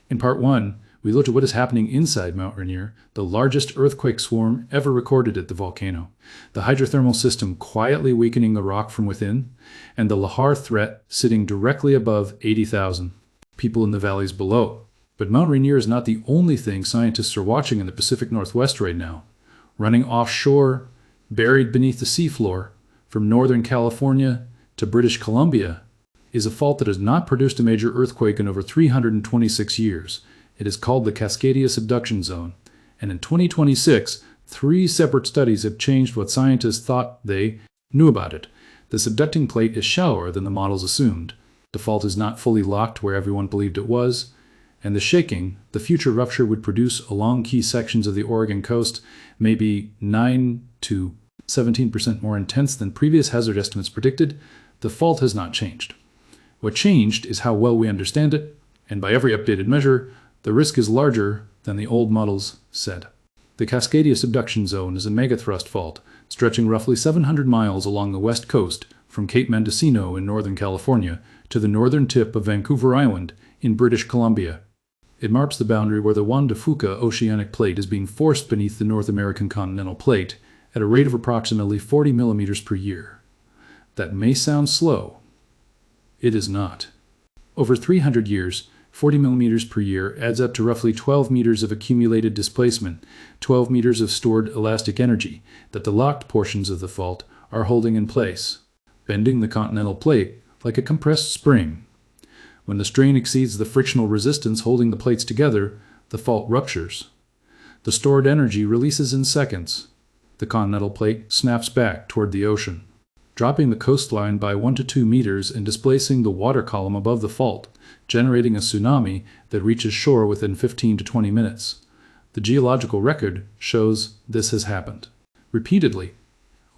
In Part 1, we looked at what is happening inside Mount Rainier, the largest earthquake swarm ever recorded at the volcano, the hydrothermal system quietly weakening the rock from within, and the lahar threat sitting directly above 80,000 people in the valleys below. But Mount Rainier is not the only thing scientists are watching in the Pacific Northwest right now. Running offshore, buried beneath the seafloor, from Northern California to British Columbia, is a fault that has not produced a major earthquake in over 326 years. It is called the Cascadia Subduction Zone, and in 2026, 3 separate studies have changed what scientists thought they knew about it. The subducting plate is shallower than the models assumed. The fault is not fully locked where everyone believed it was, and the shaking the future rupture would produce along key sections of the Oregon coast may be 9 to 17% more intense than previous hazard estimates predicted. The fault has not changed. What changed is how well we understand it, and by every updated measure, the risk is larger than the old models said. The Cascadia Subduction Zone is a megathrust fault stretching roughly 700 miles along the west coast from Cape Mendocino in Northern California to the northern tip of Vancouver Island in British Columbia. It marks the boundary where the Juan de Fuca oceanic plate is being forced beneath the North American continental plate at a rate of approximately 40 millimeters per year. That may sound slow. It is not. Over 300 years, 40 millimeters per year adds up to roughly 12 meters of accumulated displacement, 12 meters of stored elastic energy that the locked portions of the fault are holding in place, bending the continental plate like a compressed spring. When the strain exceeds the frictional resistance holding the plates together, the fault ruptures. The stored energy releases in seconds. The continental plate snaps back toward the ocean, dropping the coastline by 1 to 2 meters and displacing the water column above the fault, generating a tsunami that reaches shore within 15 to 20 minutes. The geological record shows this has happened repeatedly.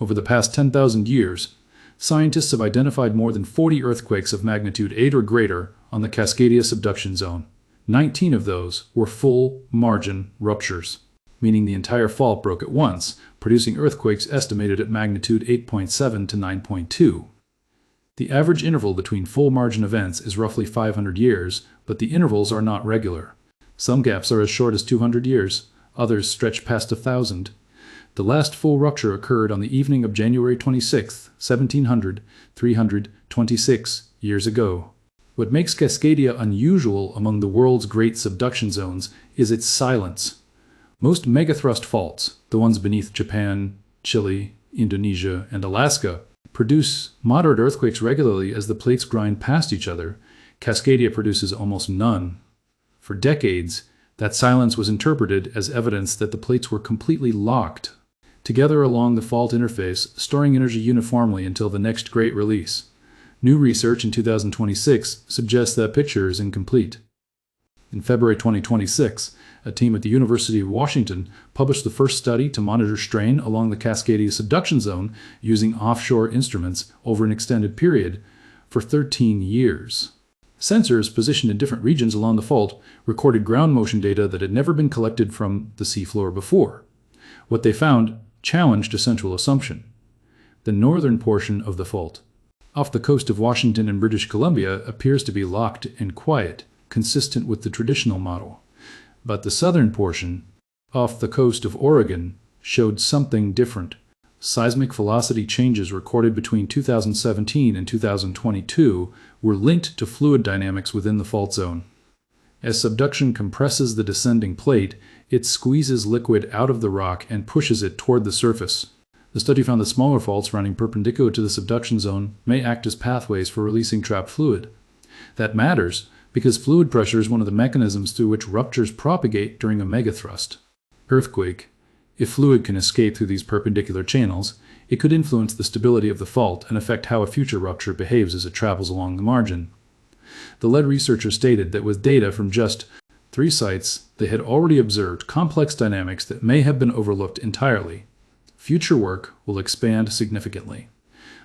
Over the past 10,000 years, scientists have identified more than 40 earthquakes of magnitude 8 or greater on the Cascadia Subduction Zone. 19 of those were full margin ruptures, meaning the entire fault broke at once, producing earthquakes estimated at magnitude 8.7 to 9.2. The average interval between full margin events is roughly 500 years, but the intervals are not regular. Some gaps are as short as 200 years, others stretch past 1,000. The last full rupture occurred on the evening of January 26, 1700, 326 years ago. What makes Cascadia unusual among the world's great subduction zones is its silence. Most megathrust faults, the ones beneath Japan, Chile, Indonesia, and Alaska, produce moderate earthquakes regularly as the plates grind past each other. Cascadia produces almost none. For decades, that silence was interpreted as evidence that the plates were completely locked together along the fault interface, storing energy uniformly until the next great release. New research in 2026 suggests that picture is incomplete. In February 2026, a team at the University of Washington published the first study to monitor strain along the Cascadia Subduction Zone using offshore instruments over an extended period for 13 years. Sensors positioned in different regions along the fault recorded ground motion data that had never been collected from the seafloor before. What they found challenged a central assumption. The northern portion of the fault, off the coast of Washington and British Columbia, appears to be locked and quiet, consistent with the traditional model. But the southern portion, off the coast of Oregon, showed something different. Seismic velocity changes recorded between 2017 and 2022 were linked to fluid dynamics within the fault zone. As subduction compresses the descending plate, it squeezes liquid out of the rock and pushes it toward the surface. The study found that smaller faults running perpendicular to the subduction zone may act as pathways for releasing trapped fluid. That matters because fluid pressure is one of the mechanisms through which ruptures propagate during a megathrust earthquake. If fluid can escape through these perpendicular channels, it could influence the stability of the fault and affect how a future rupture behaves as it travels along the margin. The lead researchers stated that with data from just 3 sites, they had already observed complex dynamics that may have been overlooked entirely. Future work will expand significantly.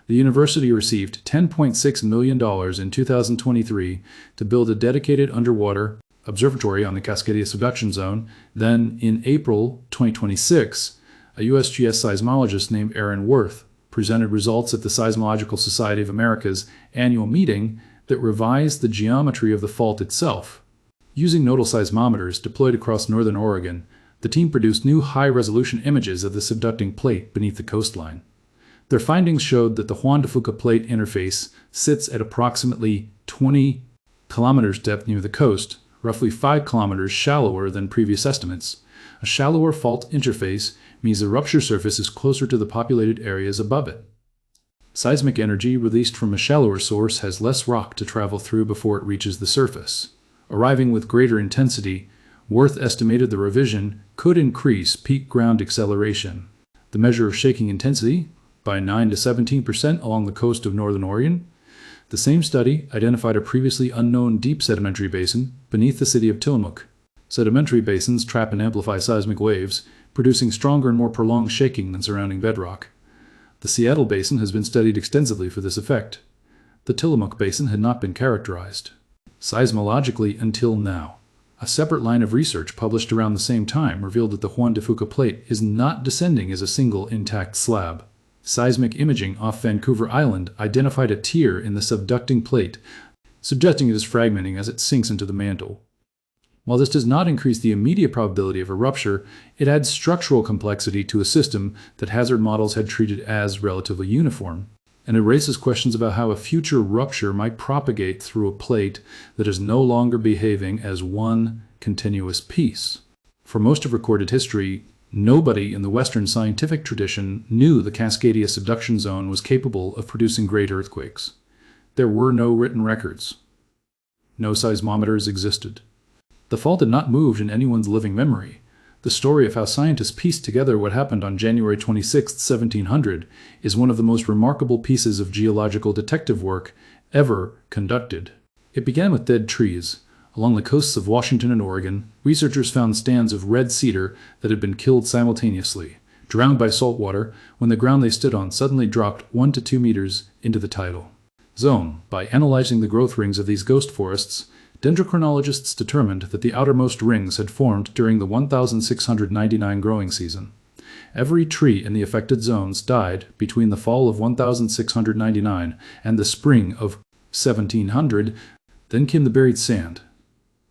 The university received $10.6 million in 2023 to build a dedicated underwater observatory on the Cascadia Subduction Zone. Then, in April 2026, a USGS seismologist named Aaron Worth presented results at the Seismological Society of America's annual meeting that revised the geometry of the fault itself. Using nodal seismometers deployed across northern Oregon, the team produced new high-resolution images of the subducting plate beneath the coastline. Their findings showed that the Juan de Fuca plate interface sits at approximately 20 kilometers depth near the coast, roughly 5 kilometers shallower than previous estimates. A shallower fault interface means the rupture surface is closer to the populated areas above it. Seismic energy released from a shallower source has less rock to travel through before it reaches the surface. Arriving with greater intensity, Worth estimated the revision could increase peak ground acceleration. The measure of shaking intensity by 9 to 17% along the coast of northern Oregon. The same study identified a previously unknown deep sedimentary basin beneath the city of Tillamook. Sedimentary basins trap and amplify seismic waves, producing stronger and more prolonged shaking than surrounding bedrock. The Seattle Basin has been studied extensively for this effect. The Tillamook Basin had not been characterized seismologically until now. A separate line of research published around the same time revealed that the Juan de Fuca plate is not descending as a single intact slab. Seismic imaging off Vancouver Island identified a tear in the subducting plate, suggesting it is fragmenting as it sinks into the mantle. While this does not increase the immediate probability of a rupture, it adds structural complexity to a system that hazard models had treated as relatively uniform, and it raises questions about how a future rupture might propagate through a plate that is no longer behaving as one continuous piece. For most of recorded history, nobody in the Western scientific tradition knew the Cascadia Subduction Zone was capable of producing great earthquakes. There were no written records. No seismometers existed. The fault had not moved in anyone's living memory. The story of how scientists pieced together what happened on January 26, 1700, is one of the most remarkable pieces of geological detective work ever conducted. It began with dead trees. Along the coasts of Washington and Oregon, researchers found stands of red cedar that had been killed simultaneously, drowned by salt water, when the ground they stood on suddenly dropped 1 to 2 meters into the tidal zone. By analyzing the growth rings of these ghost forests, dendrochronologists determined that the outermost rings had formed during the 1699 growing season. Every tree in the affected zones died between the fall of 1699 and the spring of 1700. Then came the buried sand.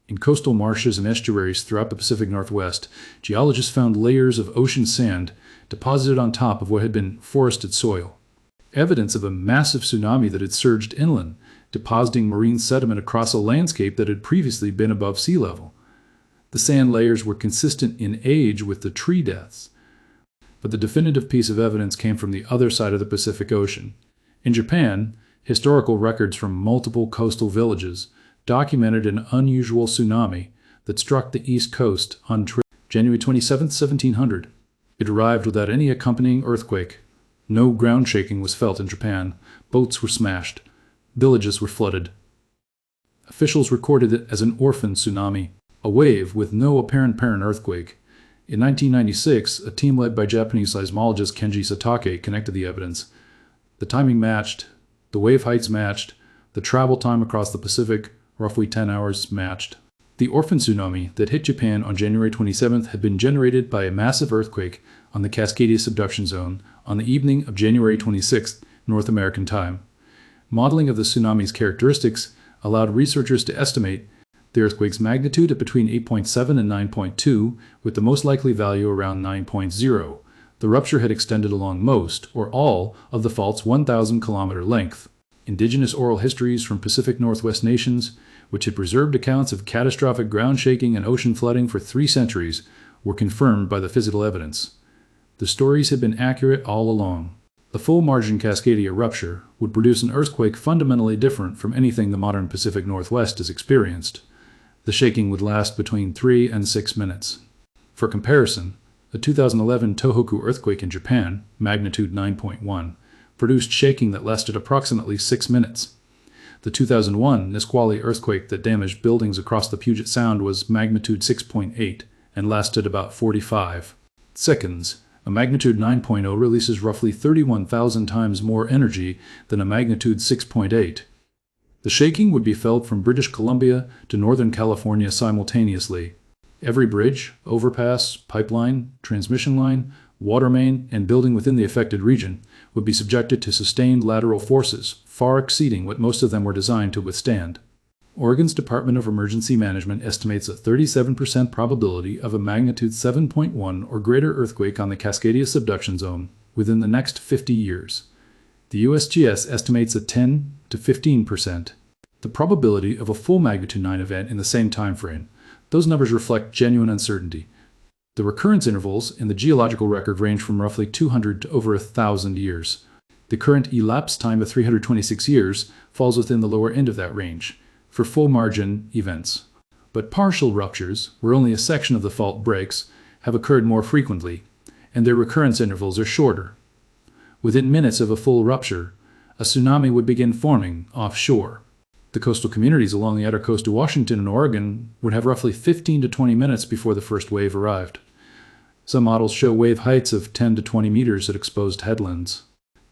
In coastal marshes and estuaries throughout the Pacific Northwest, geologists found layers of ocean sand deposited on top of what had been forested soil. Evidence of a massive tsunami that had surged inland, depositing marine sediment across a landscape that had previously been above sea level. The sand layers were consistent in age with the tree deaths. But the definitive piece of evidence came from the other side of the Pacific Ocean. In Japan, historical records from multiple coastal villages documented an unusual tsunami that struck the east coast on January 27, 1700. It arrived without any accompanying earthquake. No ground shaking was felt in Japan. Boats were smashed. Villages were flooded. Officials recorded it as an orphan tsunami, a wave with no apparent parent earthquake. In 1996, a team led by Japanese seismologist Kenji Satake connected the evidence. The timing matched, the wave heights matched, the travel time across the Pacific, roughly 10 hours, matched. The orphan tsunami that hit Japan on January 27th had been generated by a massive earthquake on the Cascadia Subduction Zone on the evening of January 26th, North American time. Modeling of the tsunami's characteristics allowed researchers to estimate the earthquake's magnitude at between 8.7 and 9.2, with the most likely value around 9.0. The rupture had extended along most, or all, of the fault's 1,000-kilometer length. Indigenous oral histories from Pacific Northwest nations, which had preserved accounts of catastrophic ground shaking and ocean flooding for 3 centuries, were confirmed by the physical evidence. The stories had been accurate all along. The full margin Cascadia rupture would produce an earthquake fundamentally different from anything the modern Pacific Northwest has experienced. The shaking would last between 3 and 6 minutes. For comparison, the 2011 Tohoku earthquake in Japan, magnitude 9.1, produced shaking that lasted approximately 6 minutes. The 2001 Nisqually earthquake that damaged buildings across the Puget Sound was magnitude 6.8 and lasted about 45 seconds. A magnitude 9.0 releases roughly 31,000 times more energy than a magnitude 6.8. The shaking would be felt from British Columbia to Northern California simultaneously. Every bridge, overpass, pipeline, transmission line, water main, and building within the affected region would be subjected to sustained lateral forces, far exceeding what most of them were designed to withstand. Oregon's Department of Emergency Management estimates a 37% probability of a magnitude 7.1 or greater earthquake on the Cascadia Subduction Zone within the next 50 years. The USGS estimates a 10 to 15%. The probability of a full magnitude 9 event in the same time frame. Those numbers reflect genuine uncertainty. The recurrence intervals in the geological record range from roughly 200 to over 1,000 years. The current elapsed time of 326 years falls within the lower end of that range for full margin events. But partial ruptures, where only a section of the fault breaks, have occurred more frequently, and their recurrence intervals are shorter. Within minutes of a full rupture, a tsunami would begin forming offshore. The coastal communities along the outer coast of Washington and Oregon would have roughly 15 to 20 minutes before the first wave arrived. Some models show wave heights of 10 to 20 meters at exposed headlands.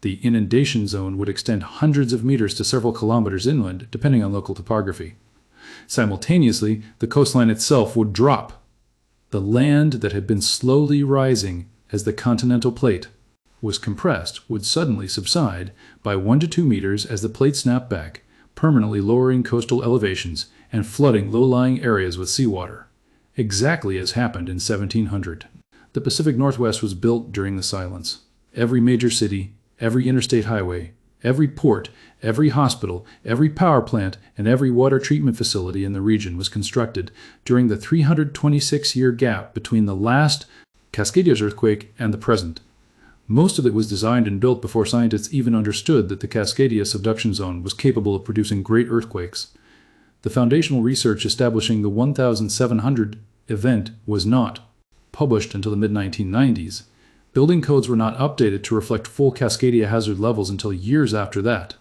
The inundation zone would extend hundreds of meters to several kilometers inland, depending on local topography. Simultaneously, the coastline itself would drop. The land that had been slowly rising as the continental plate was compressed would suddenly subside by 1 to 2 meters as the plate snapped back, permanently lowering coastal elevations and flooding low-lying areas with seawater, exactly as happened in 1700. The Pacific Northwest was built during the silence. Every major city, every interstate highway, every port, every hospital, every power plant, and every water treatment facility in the region was constructed during the 326-year gap between the last Cascadia's earthquake and the present. Most of it was designed and built before scientists even understood that the Cascadia Subduction Zone was capable of producing great earthquakes. The foundational research establishing the 1700 event was not published until the mid-1990s. Building codes were not updated to reflect full Cascadia hazard levels until years after that.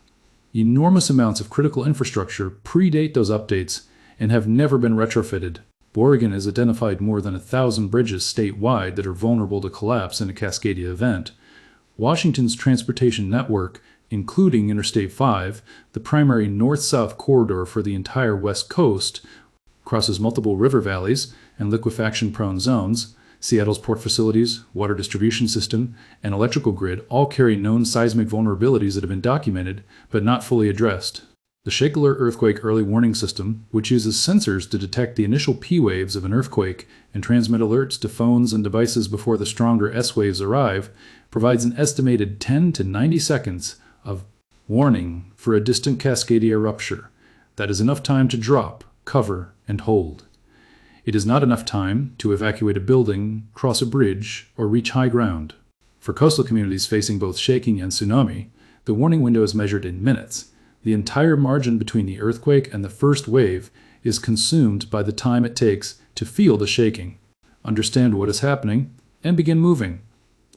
Enormous amounts of critical infrastructure predate those updates and have never been retrofitted. Oregon has identified more than 1,000 bridges statewide that are vulnerable to collapse in a Cascadia event. Washington's transportation network, including Interstate 5, the primary north-south corridor for the entire west coast, crosses multiple river valleys and liquefaction-prone zones. Seattle's port facilities, water distribution system, and electrical grid all carry known seismic vulnerabilities that have been documented but not fully addressed. The Shakeler Earthquake Early Warning System, which uses sensors to detect the initial P waves of an earthquake and transmit alerts to phones and devices before the stronger S waves arrive, provides an estimated 10 to 90 seconds of warning for a distant Cascadia rupture. That is enough time to drop, cover, and hold. It is not enough time to evacuate a building, cross a bridge, or reach high ground. For coastal communities facing both shaking and tsunami, the warning window is measured in minutes. The entire margin between the earthquake and the first wave is consumed by the time it takes to feel the shaking, understand what is happening, and begin moving.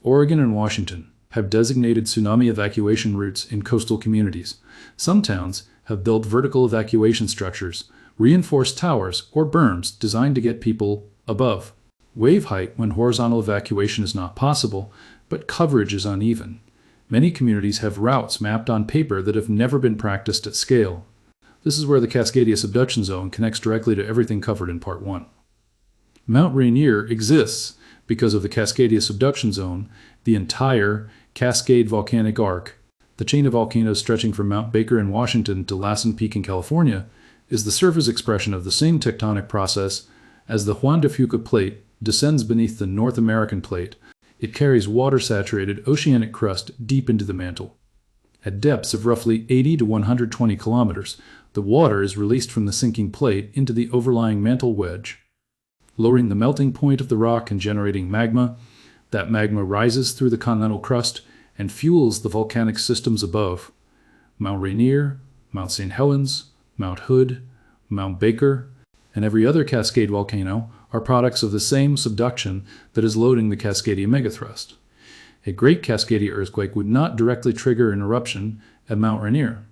Oregon and Washington have designated tsunami evacuation routes in coastal communities. Some towns have built vertical evacuation structures, reinforced towers or berms designed to get people above wave height when horizontal evacuation is not possible, but coverage is uneven. Many communities have routes mapped on paper that have never been practiced at scale. This is where the Cascadia Subduction Zone connects directly to everything covered in Part 1. Mount Rainier exists because of the Cascadia Subduction Zone, the entire Cascade volcanic arc. The chain of volcanoes stretching from Mount Baker in Washington to Lassen Peak in California is the surface expression of the same tectonic process. As the Juan de Fuca plate descends beneath the North American plate, it carries water-saturated oceanic crust deep into the mantle. At depths of roughly 80 to 120 kilometers, the water is released from the sinking plate into the overlying mantle wedge, lowering the melting point of the rock and generating magma. That magma rises through the continental crust and fuels the volcanic systems above. Mount Rainier, Mount St. Helens, Mount Hood, Mount Baker, and every other Cascade volcano are products of the same subduction that is loading the Cascadia megathrust. A great Cascadia earthquake would not directly trigger an eruption at Mount Rainier.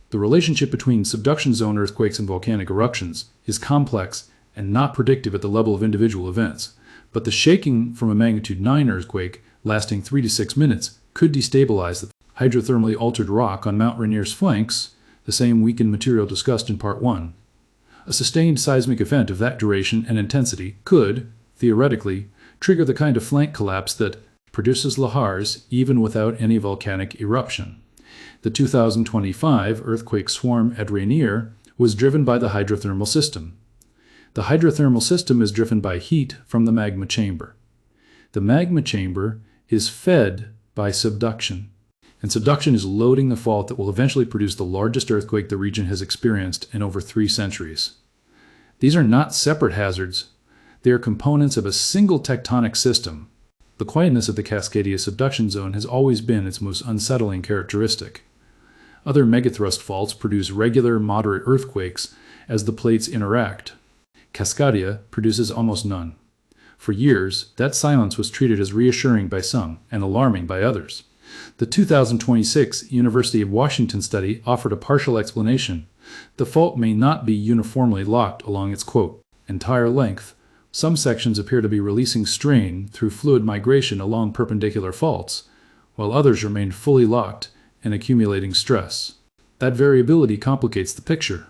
The relationship between subduction zone earthquakes and volcanic eruptions is complex and not predictive at the level of individual events, but the shaking from a magnitude 9 earthquake lasting 3 to 6 minutes could destabilize the hydrothermally altered rock on Mount Rainier's flanks, the same weakened material discussed in Part 1. A sustained seismic event of that duration and intensity could, theoretically, trigger the kind of flank collapse that produces lahars even without any volcanic eruption. The 2025 earthquake swarm at Rainier was driven by the hydrothermal system. The hydrothermal system is driven by heat from the magma chamber. The magma chamber is fed by subduction, and subduction is loading the fault that will eventually produce the largest earthquake the region has experienced in over 3 centuries. These are not separate hazards. They are components of a single tectonic system. The quietness of the Cascadia Subduction Zone has always been its most unsettling characteristic. Other megathrust faults produce regular, moderate earthquakes as the plates interact. Cascadia produces almost none. For years, that silence was treated as reassuring by some and alarming by others. The 2026 University of Washington study offered a partial explanation. The fault may not be uniformly locked along its, quote, entire length. Some sections appear to be releasing strain through fluid migration along perpendicular faults, while others remain fully locked and accumulating stress. That variability complicates the picture.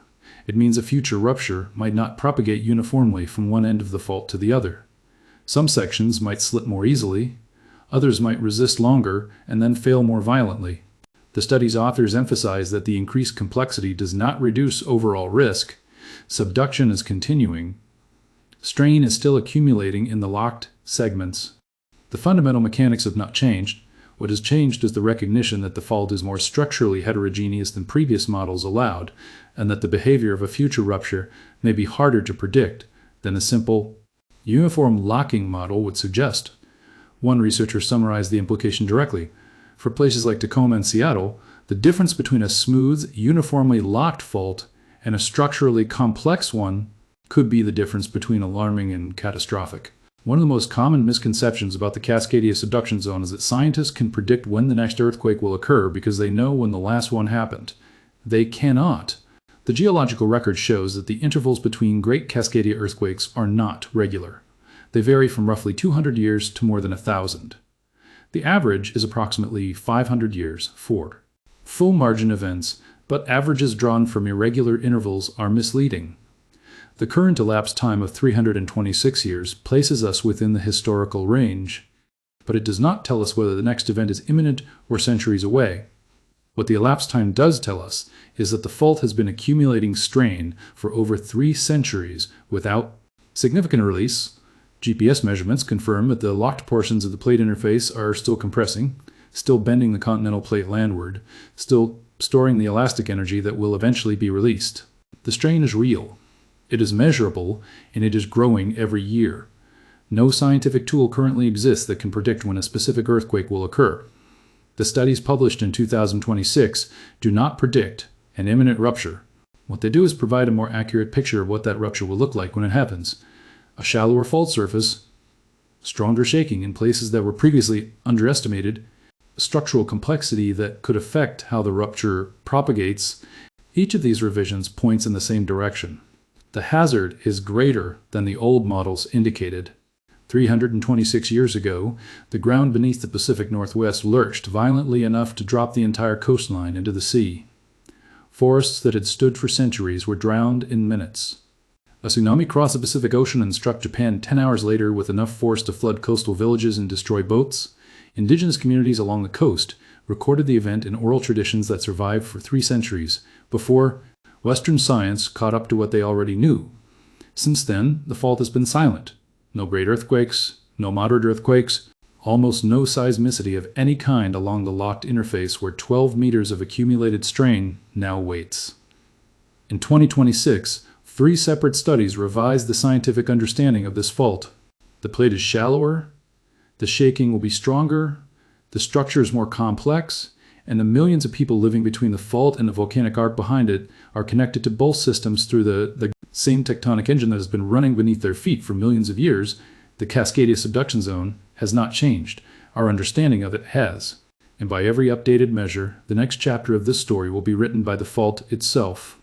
It means a future rupture might not propagate uniformly from one end of the fault to the other. Some sections might slip more easily, others might resist longer and then fail more violently. The study's authors emphasize that the increased complexity does not reduce overall risk. Subduction is continuing. Strain is still accumulating in the locked segments. The fundamental mechanics have not changed. What has changed is the recognition that the fault is more structurally heterogeneous than previous models allowed, and that the behavior of a future rupture may be harder to predict than a simple, uniform locking model would suggest. One researcher summarized the implication directly. For places like Tacoma and Seattle, the difference between a smooth, uniformly locked fault and a structurally complex one could be the difference between alarming and catastrophic. One of the most common misconceptions about the Cascadia Subduction Zone is that scientists can predict when the next earthquake will occur because they know when the last one happened. They cannot. The geological record shows that the intervals between Great Cascadia earthquakes are not regular. They vary from roughly 200 years to more than 1,000. The average is approximately 500 years for full margin events, but averages drawn from irregular intervals are misleading. The current elapsed time of 326 years places us within the historical range, but it does not tell us whether the next event is imminent or centuries away. What the elapsed time does tell us is that the fault has been accumulating strain for over 3 centuries without significant release. GPS measurements confirm that the locked portions of the plate interface are still compressing, still bending the continental plate landward, still storing the elastic energy that will eventually be released. The strain is real. It is measurable, and it is growing every year. No scientific tool currently exists that can predict when a specific earthquake will occur. The studies published in 2026 do not predict an imminent rupture. What they do is provide a more accurate picture of what that rupture will look like when it happens. A shallower fault surface, stronger shaking in places that were previously underestimated, structural complexity that could affect how the rupture propagates. Each of these revisions points in the same direction. The hazard is greater than the old models indicated. 326 years ago, the ground beneath the Pacific Northwest lurched violently enough to drop the entire coastline into the sea. Forests that had stood for centuries were drowned in minutes. A tsunami crossed the Pacific Ocean and struck Japan 10 hours later with enough force to flood coastal villages and destroy boats. Indigenous communities along the coast recorded the event in oral traditions that survived for 3 centuries before Western science caught up to what they already knew. Since then, the fault has been silent. No great earthquakes, no moderate earthquakes, almost no seismicity of any kind along the locked interface where 12 meters of accumulated strain now waits. In 2026, 3 separate studies revised the scientific understanding of this fault. The plate is shallower, the shaking will be stronger, the structure is more complex, and the millions of people living between the fault and the volcanic arc behind it are connected to both systems through the same tectonic engine that has been running beneath their feet for millions of years. The Cascadia Subduction Zone has not changed. Our understanding of it has. And by every updated measure, the next chapter of this story will be written by the fault itself.